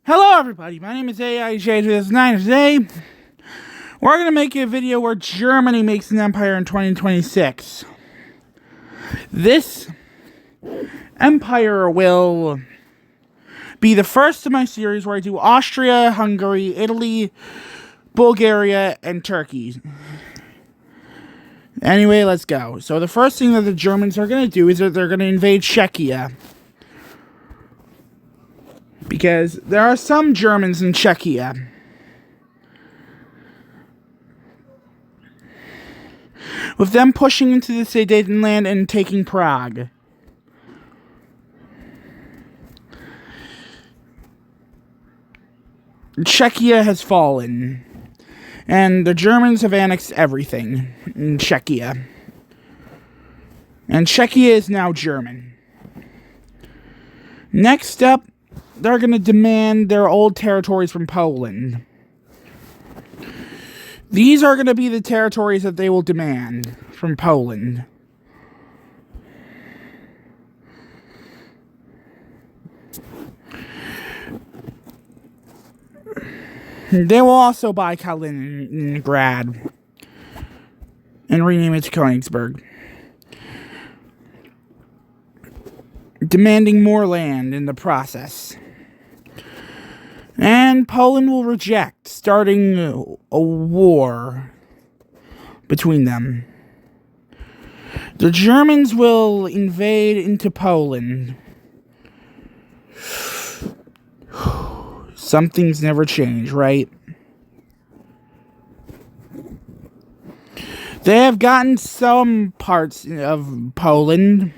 Hello everybody, my name is AIJ2009. Today, we're going to make a video where Germany makes an empire in 2026. This empire will be the first of my series where I do Austria, Hungary, Italy, Bulgaria, and Turkey. Anyway, let's go. So the first thing that the Germans are going to do is that they're going to invade Czechia. Because there are some Germans in Czechia. With them pushing into the Sudetenland and taking Prague. Czechia has fallen. And the Germans have annexed everything in Czechia. And Czechia is now German. Next up, they're going to demand their old territories from Poland. These are going to be the territories that they will demand from Poland. They will also buy Kaliningrad and rename it to Königsberg, demanding more land in the process. And Poland will reject, starting a war between them. The Germans will invade into Poland. Some things never change, right? They have gotten some parts of Poland.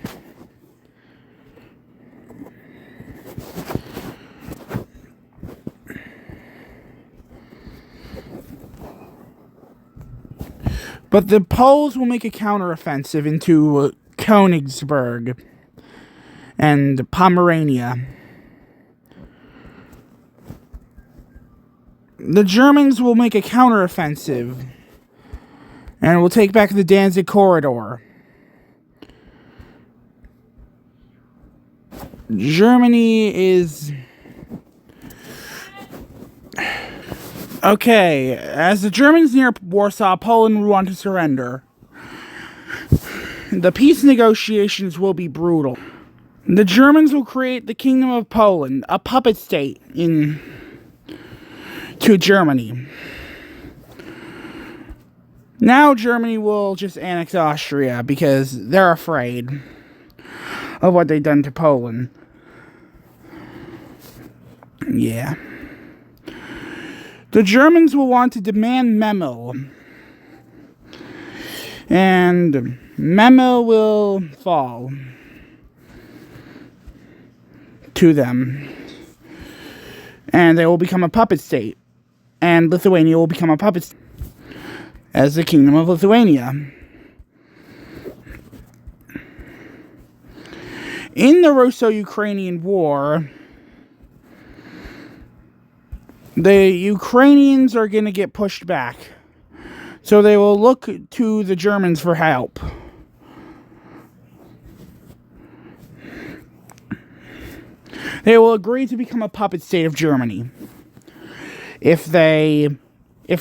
But the Poles will make a counteroffensive into Königsberg and Pomerania. The Germans will make a counteroffensive and will take back the Danzig corridor. Germany is... Okay, as the Germans near Warsaw, Poland will want to surrender. The peace negotiations will be brutal. The Germans will create the Kingdom of Poland, a puppet state to Germany. Now Germany will just annex Austria because they're afraid of what they've done to Poland. Yeah. The Germans will want to demand Memel. And Memel will fall to them. And they will become a puppet state. And Lithuania will become a puppet state as the Kingdom of Lithuania. In the Russo-Ukrainian War, the Ukrainians are going to get pushed back. So they will look to the Germans for help. They will agree to become a puppet state of Germany if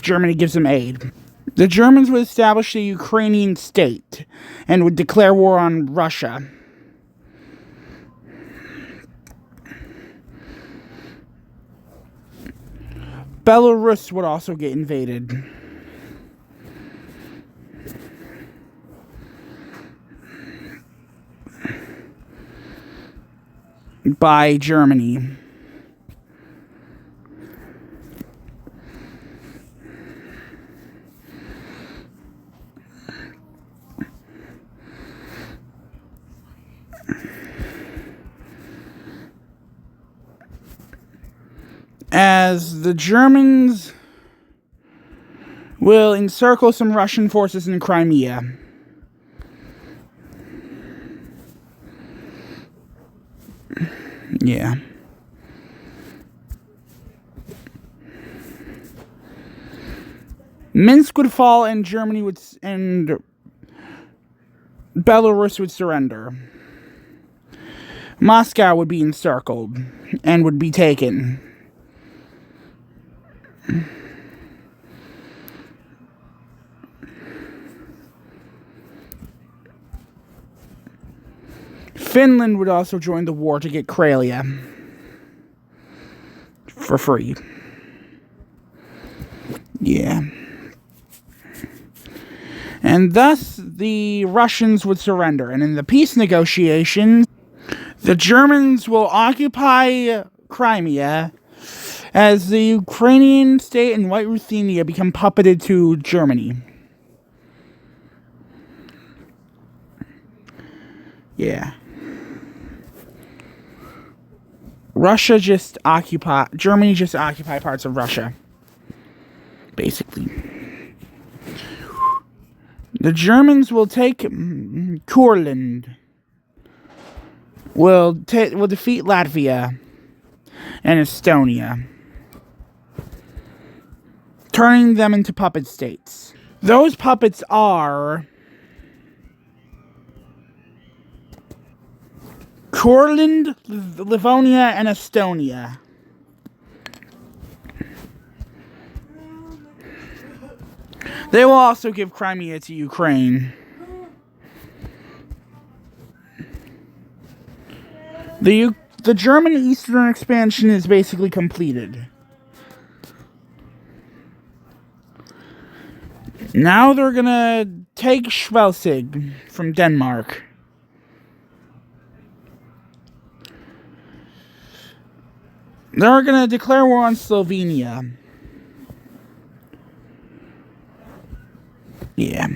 Germany gives them aid. The Germans would establish a Ukrainian state and would declare war on Russia. Belarus would also get invaded. By Germany. As the Germans will encircle some Russian forces in Crimea. Yeah. Minsk would fall and and Belarus would surrender. Moscow would be encircled and would be taken. Finland would also join the war to get Karelia for free. Yeah. And thus, the Russians would surrender. And in the peace negotiations, the Germans will occupy Crimea as the Ukrainian state and White Ruthenia become puppeted to Germany. Yeah. Germany just occupy parts of Russia. Basically. The Germans will take Courland. Will defeat Latvia and Estonia, turning them into puppet states. Those puppets are Courland, Livonia, and Estonia. They will also give Crimea to Ukraine. The German eastern expansion is basically completed. Now they're gonna take Schleswig from Denmark. They're gonna declare war on Slovenia. Yeah.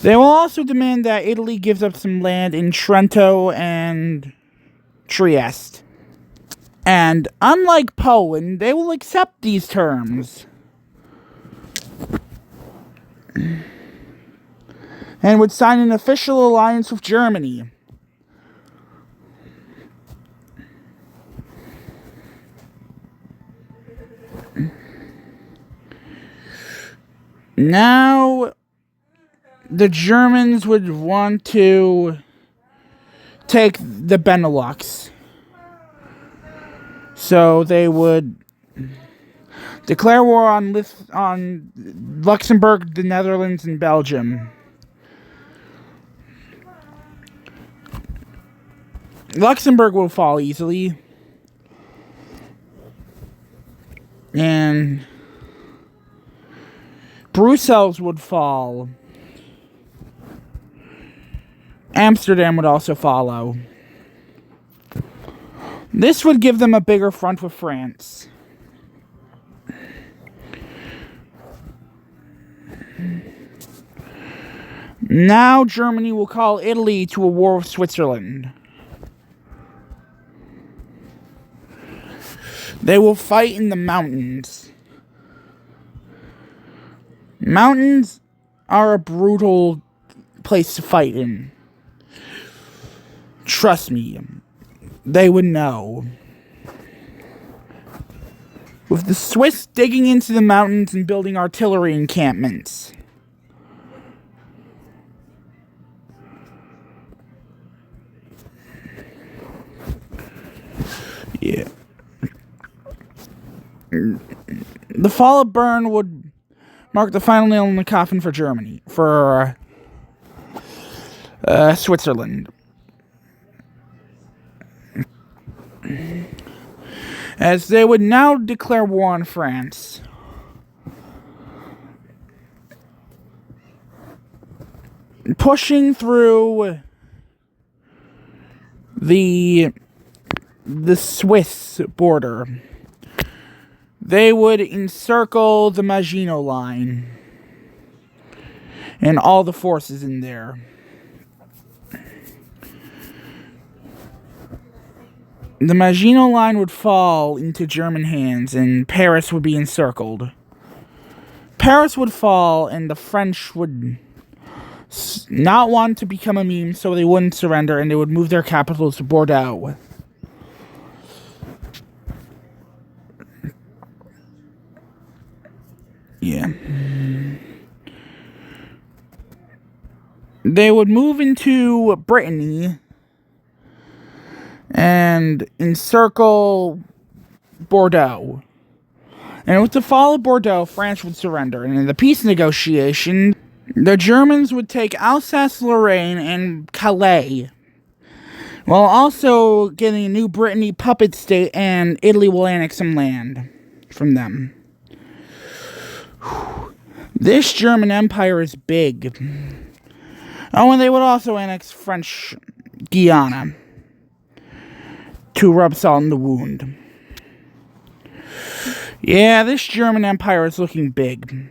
They will also demand that Italy gives up some land in Trento and Trieste. And unlike Poland, they will accept these terms. And would sign an official alliance with Germany. Now, the Germans would want to take the Benelux. So they would declare war on Luxembourg, the Netherlands, and Belgium. Luxembourg will fall easily. And Brussels would fall. Amsterdam would also follow. This would give them a bigger front with France. Now Germany will call Italy to a war with Switzerland. They will fight in the mountains. Mountains are a brutal place to fight in. Trust me, they would know. With the Swiss digging into the mountains and building artillery encampments. Yeah. The fall of Bern would mark the final nail in the coffin for Germany, for Switzerland. As they would now declare war on France. Pushing through the Swiss border. They would encircle the Maginot Line and all the forces in there. The Maginot Line would fall into German hands and Paris would be encircled. Paris would fall and the French would not want to become a meme, so they wouldn't surrender and they would move their capital to Bordeaux. Yeah. They would move into Brittany and encircle Bordeaux. And with the fall of Bordeaux, France would surrender. And in the peace negotiation, the Germans would take Alsace-Lorraine and Calais, while also getting a new Brittany puppet state, and Italy will annex some land from them. This German Empire is big. Oh, and they would also annex French Guiana to rub salt in the wound. Yeah, this German Empire is looking big.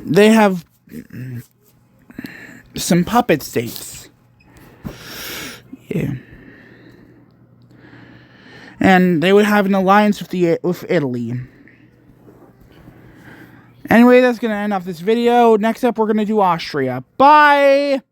They have some puppet states. Yeah. And they would have an alliance with Italy. Anyway, that's going to end off this video. Next up, we're going to do Austria. Bye!